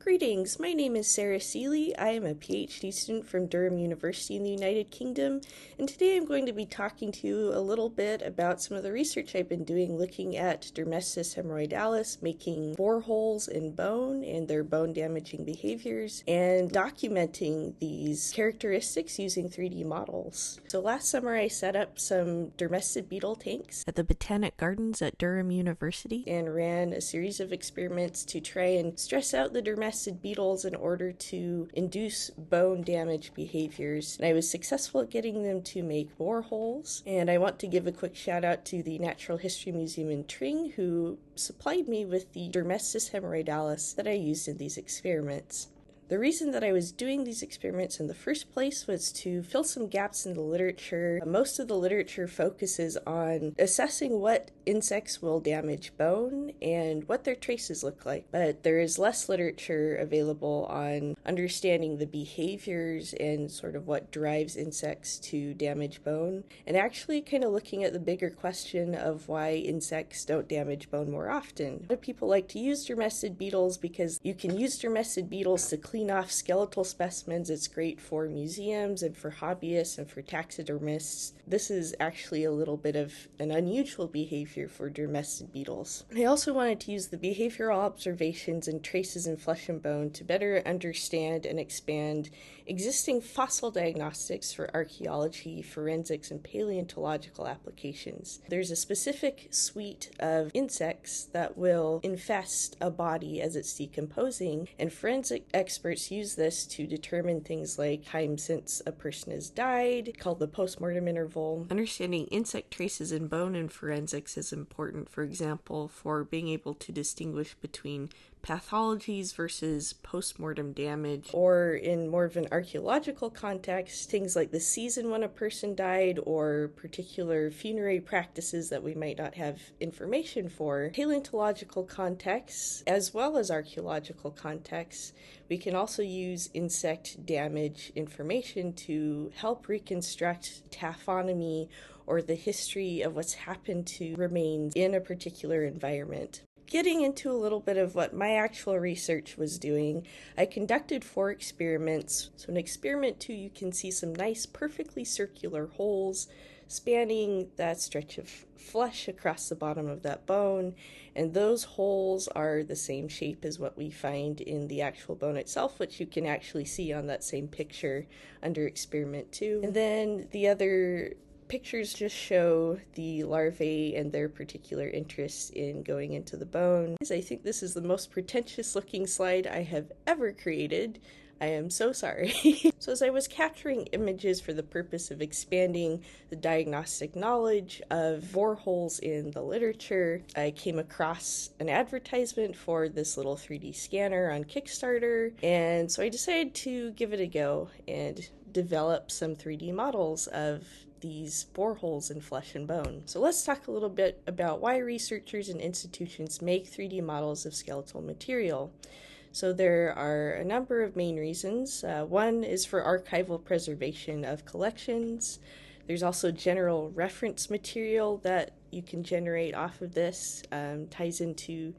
Greetings, my name is Sarah Seeley. I am a PhD student from Durham University in the United Kingdom, and today I'm going to be talking to you a little bit about some of the research I've been doing looking at dermestid hemorrhoidalis, making boreholes in bone and their bone-damaging behaviors, and documenting these characteristics using 3D models. So last summer I set up some dermestid beetle tanks at the Botanic Gardens at Durham University and ran a series of experiments to try and stress out the dermestid beetles in order to induce bone damage behaviors. And I was successful at getting them to make boreholes. And I want to give a quick shout out to the Natural History Museum in Tring, who supplied me with the dermestid hemorrhoidalis that I used in these experiments. The reason that I was doing these experiments in the first place was to fill some gaps in the literature. Most of the literature focuses on assessing what insects will damage bone and what their traces look like, but there is less literature available on understanding the behaviors and sort of what drives insects to damage bone, and actually kind of looking at the bigger question of why insects don't damage bone more often. A lot of people like to use dermestid beetles because you can use dermestid beetles to clean off skeletal specimens. It's great for museums and for hobbyists and for taxidermists. This is actually a little bit of an unusual behavior for dermestid beetles. I also wanted to use the behavioral observations and traces in flesh and bone to better understand and expand existing fossil diagnostics for archaeology, forensics, and paleontological applications. There's a specific suite of insects that will infest a body as it's decomposing, and forensic experts use this to determine things like time since a person has died, called the postmortem interval. Understanding insect traces in bone in forensics is important, for example, for being able to distinguish between pathologies versus postmortem damage, or in more of an archaeological context, things like the season when a person died or particular funerary practices that we might not have information for. Paleontological contexts, as well as archaeological contexts, we can also use insect damage information to help reconstruct taphonomy or the history of what's happened to remains in a particular environment. Getting into a little bit of what my actual research was doing, I conducted 4 experiments. So in experiment 2, you can see some nice, perfectly circular holes spanning that stretch of flesh across the bottom of that bone, and those holes are the same shape as what we find in the actual bone itself, which you can actually see on that same picture under experiment 2. And then the other pictures just show the larvae and their particular interest in going into the bone. I think this is the most pretentious looking slide I have ever created. I am so sorry. So as I was capturing images for the purpose of expanding the diagnostic knowledge of boreholes in the literature, I came across an advertisement for this little 3D scanner on Kickstarter, and so I decided to give it a go and develop some 3D models of these boreholes in flesh and bone. So let's talk a little bit about why researchers and institutions make 3D models of skeletal material. So there are a number of main reasons. One is for archival preservation of collections. There's also general reference material that you can generate off of this, ties into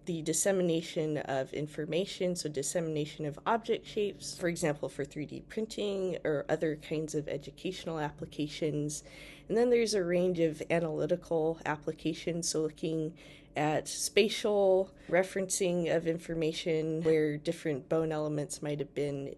the dissemination of information, so dissemination of object shapes, for example, for 3D printing or other kinds of educational applications. And then there's a range of analytical applications, so looking at spatial referencing of information where different bone elements might have been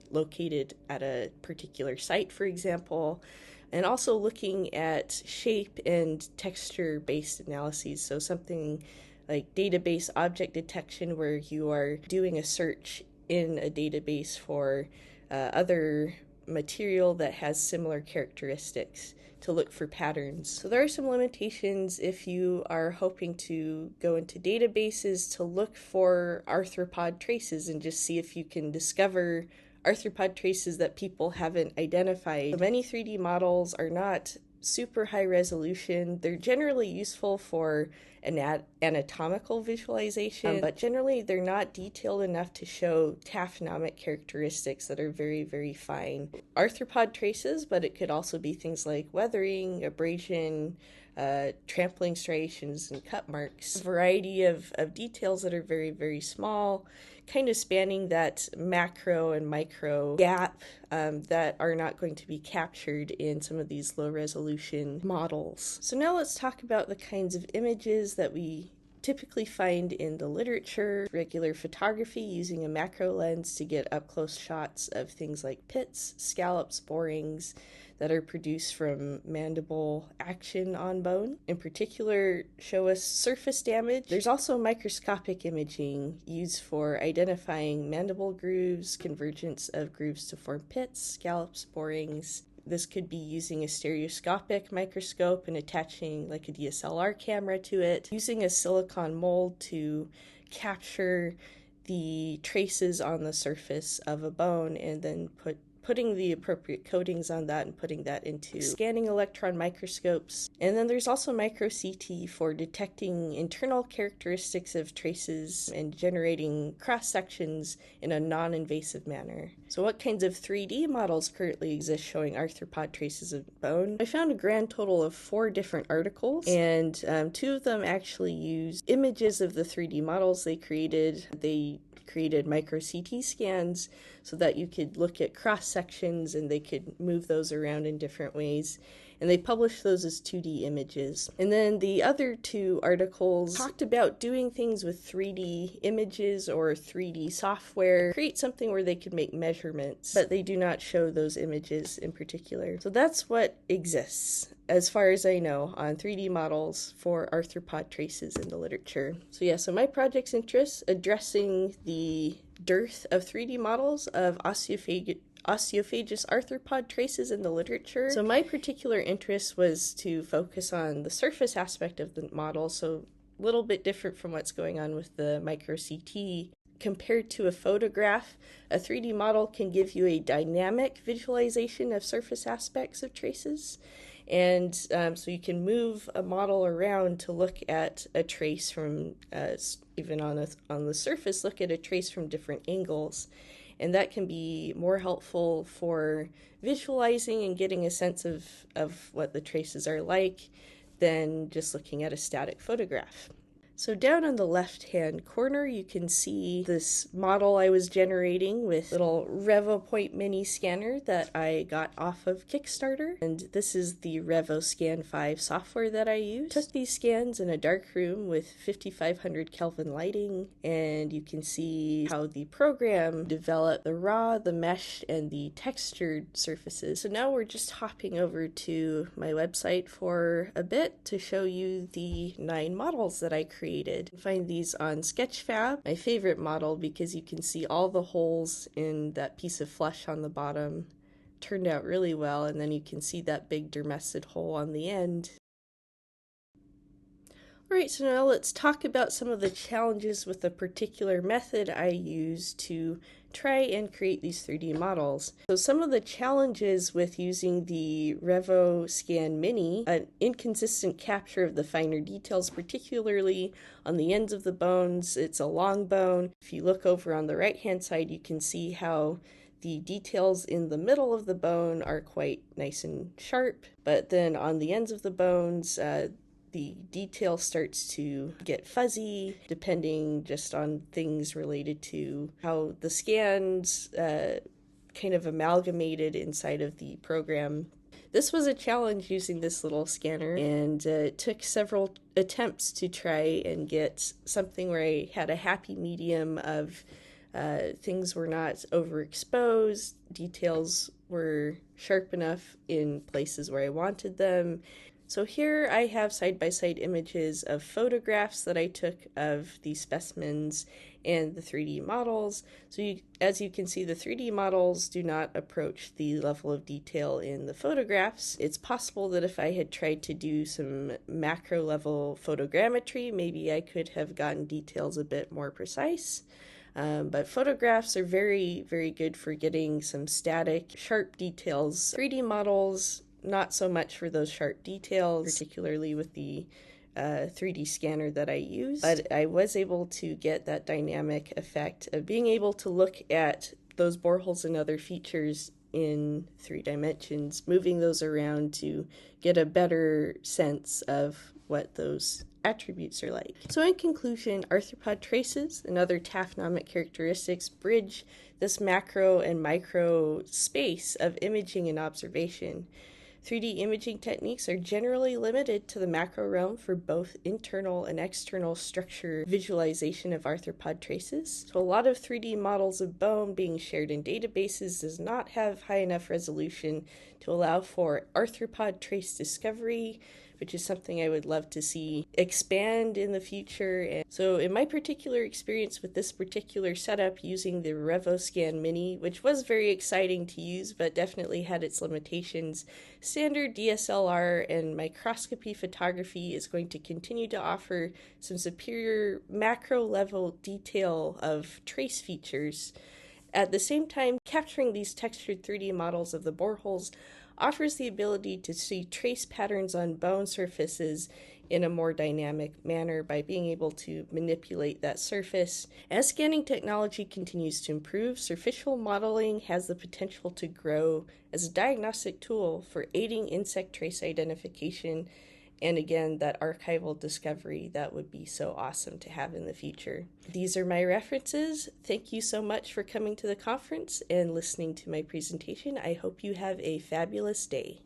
located at a particular site, for example, and also looking at shape and texture-based analyses, so something like database object detection, where you are doing a search in a database for other material that has similar characteristics to look for patterns. So there are some limitations if you are hoping to go into databases to look for arthropod traces and just see if you can discover arthropod traces that people haven't identified. Many 3D models are not super high resolution. They're generally useful for anatomical visualization, but generally they're not detailed enough to show taphonomic characteristics that are very, very fine. Arthropod traces, but it could also be things like weathering, abrasion, trampling striations and cut marks, a variety of details that are very, very small, kind of spanning that macro and micro gap that are not going to be captured in some of these low resolution models. So now let's talk about the kinds of images that we typically find in the literature. Regular photography using a macro lens to get up close shots of things like pits, scallops, borings that are produced from mandible action on bone. In particular, show us surface damage. There's also microscopic imaging used for identifying mandible grooves, convergence of grooves to form pits, scallops, borings. This could be using a stereoscopic microscope and attaching like a DSLR camera to it, using a silicone mold to capture the traces on the surface of a bone and then putting the appropriate coatings on that and putting that into scanning electron microscopes. And then there's also micro CT for detecting internal characteristics of traces and generating cross sections in a non-invasive manner. So what kinds of 3D models currently exist showing arthropod traces of bone? I found a grand total of 4 different articles, and 2 of them actually use images of the 3D models they created. They created micro CT scans so that you could look at cross sections and they could move those around in different ways. And they published those as 2D images. And then the other 2 articles talked about doing things with 3D images or 3D software, create something where they could make measurements, but they do not show those images in particular. So that's what exists, as far as I know, on 3D models for arthropod traces in the literature. So my project's interests addressing the dearth of 3D models of osteophagous arthropod traces in the literature. So my particular interest was to focus on the surface aspect of the model, so a little bit different from what's going on with the micro CT. Compared to a photograph, a 3D model can give you a dynamic visualization of surface aspects of traces. And so you can move a model around to look at a trace from, even on the surface, look at a trace from different angles. And that can be more helpful for visualizing and getting a sense of what the traces are like than just looking at a static photograph. So down on the left-hand corner, you can see this model I was generating with a little RevoPoint mini scanner that I got off of Kickstarter. And this is the RevoScan 5 software that I used. Took these scans in a dark room with 5500 Kelvin lighting, and you can see how the program developed the raw, the meshed, and the textured surfaces. So now we're just hopping over to my website for a bit to show you the 9 models that I created. Find these on Sketchfab, my favorite model, because you can see all the holes in that piece of flesh on the bottom. Turned out really well, and then you can see that big dermestid hole on the end. Alright, so now let's talk about some of the challenges with the particular method I use to try and create these 3D models. So some of the challenges with using the RevoScan Mini, an inconsistent capture of the finer details, particularly on the ends of the bones. It's a long bone. If you look over on the right-hand side, you can see how the details in the middle of the bone are quite nice and sharp, but then on the ends of the bones, the detail starts to get fuzzy, depending just on things related to how the scans kind of amalgamated inside of the program. This was a challenge using this little scanner, and it took several attempts to try and get something where I had a happy medium of things were not overexposed, details were sharp enough in places where I wanted them. So here I have side-by-side images of photographs that I took of these specimens and the 3D models. So as you can see, the 3D models do not approach the level of detail in the photographs. It's possible that if I had tried to do some macro level photogrammetry, maybe I could have gotten details a bit more precise. But photographs are very, very good for getting some static, sharp details. 3D models, not so much for those sharp details, particularly with the 3D scanner that I use. But I was able to get that dynamic effect of being able to look at those boreholes and other features in 3 dimensions, moving those around to get a better sense of what those attributes are like. So in conclusion, arthropod traces and other taxonomic characteristics bridge this macro and micro space of imaging and observation. 3D imaging techniques are generally limited to the macro realm for both internal and external structure visualization of arthropod traces. So a lot of 3D models of bone being shared in databases does not have high enough resolution to allow for arthropod trace discovery, which is something I would love to see expand in the future. And so in my particular experience with this particular setup using the RevoScan Mini, which was very exciting to use but definitely had its limitations, standard DSLR and microscopy photography is going to continue to offer some superior macro level detail of trace features. At the same time, capturing these textured 3D models of the boreholes offers the ability to see trace patterns on bone surfaces in a more dynamic manner by being able to manipulate that surface. As scanning technology continues to improve, surficial modeling has the potential to grow as a diagnostic tool for aiding insect trace identification. And again, that archival discovery, that would be so awesome to have in the future. These are my references. Thank you so much for coming to the conference and listening to my presentation. I hope you have a fabulous day.